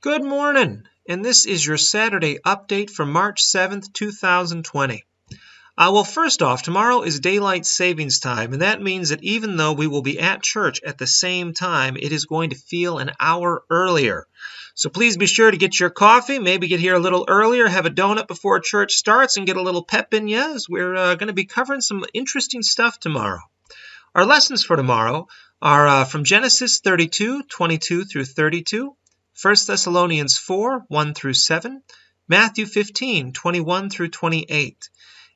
Good morning, and this is your Saturday update for March 7th, 2020. Well, first off, tomorrow is daylight savings time, and that means that even though we will be at church at the same time, it is going to feel an hour earlier. So please be sure to get your coffee, maybe get here a little earlier, have a donut before church starts, and get a little pep in you, as we're going to be covering some interesting stuff tomorrow. Our lessons for tomorrow are from Genesis 32, 22 through 32, 1 Thessalonians 4, 1 through 7, Matthew 15, 21 through 28.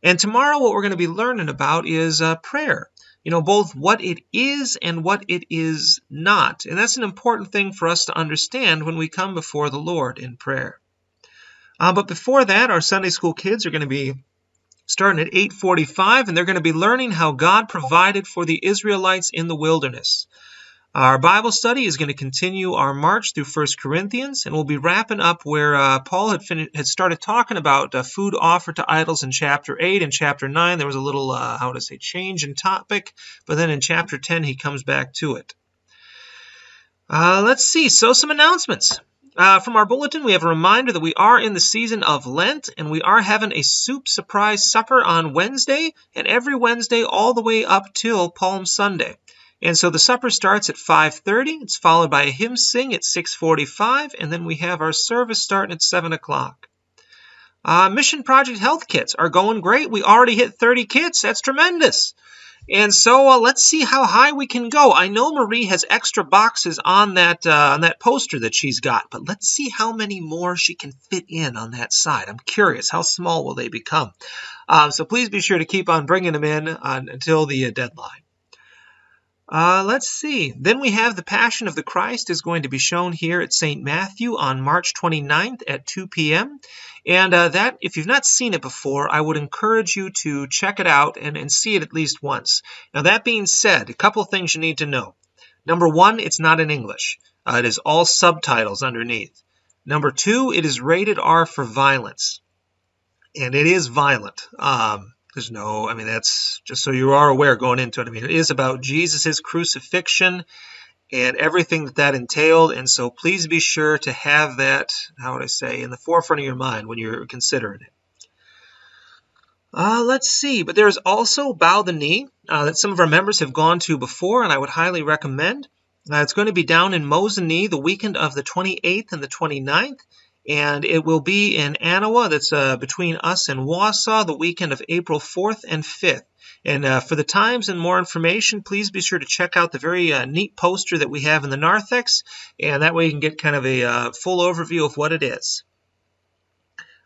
And tomorrow what we're going to be learning about is prayer. Both what it is and what it is not. And that's an important thing for us to understand when we come before the Lord in prayer. But before that, our Sunday school kids are going to be starting at 8:45, and they're going to be learning how God provided for the Israelites in the wilderness. Our Bible study is going to continue our march through 1 Corinthians, and we'll be wrapping up where Paul had started talking about food offered to idols in chapter 8. In chapter 9, there was a little, change in topic, but then in chapter 10, he comes back to it. Let's see, so some announcements. From our bulletin, we have a reminder that we are in the season of Lent, and we are having a soup surprise supper on Wednesday, and every Wednesday all the way up till Palm Sunday. And so the supper starts at 5:30. It's followed by a hymn sing at 6:45, and then we have our service starting at 7 o'clock. Mission Project Health Kits are going great. We already hit 30 kits. That's tremendous. And so let's see how high we can go. I know Marie has extra boxes on that poster that she's got, but let's see how many more she can fit in on that side. I'm curious, how small will they become? So please be sure to keep on bringing them in until the deadline. Let's see. Then we have the Passion of the Christ is going to be shown here at St. Matthew on March 29th at 2 p.m. And that, if you've not seen it before, I would encourage you to check it out and see it at least once. Now, that being said, a couple of things you need to know. Number one, it's not in English. It is all subtitles underneath. Number two, it is rated R for violence. And it is violent. That's just so you are aware going into it. It is about Jesus' crucifixion and everything that entailed. And so please be sure to have that, in the forefront of your mind when you're considering it. Let's see. But there's also Bow the Knee that some of our members have gone to before, and I would highly recommend. It's going to be down in Mosinee the weekend of the 28th and the 29th. And it will be in Anawa, that's between us and Wausau, the weekend of April 4th and 5th. And for the times and more information, please be sure to check out the very neat poster that we have in the narthex, and that way you can get kind of a full overview of what it is.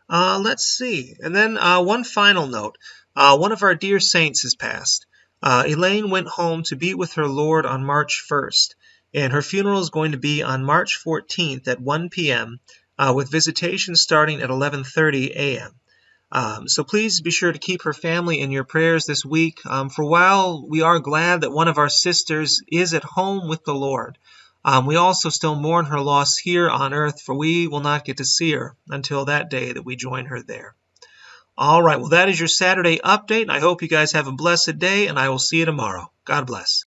Let's see. And then one final note. One of our dear saints has passed. Elaine went home to be with her Lord on March 1st, and her funeral is going to be on March 14th at 1 p.m., with visitation starting at 11:30 a.m. So please be sure to keep her family in your prayers this week. For while we are glad that one of our sisters is at home with the Lord, we also still mourn her loss here on earth, for we will not get to see her until that day that we join her there. All right, well, that is your Saturday update, and I hope you guys have a blessed day, and I will see you tomorrow. God bless.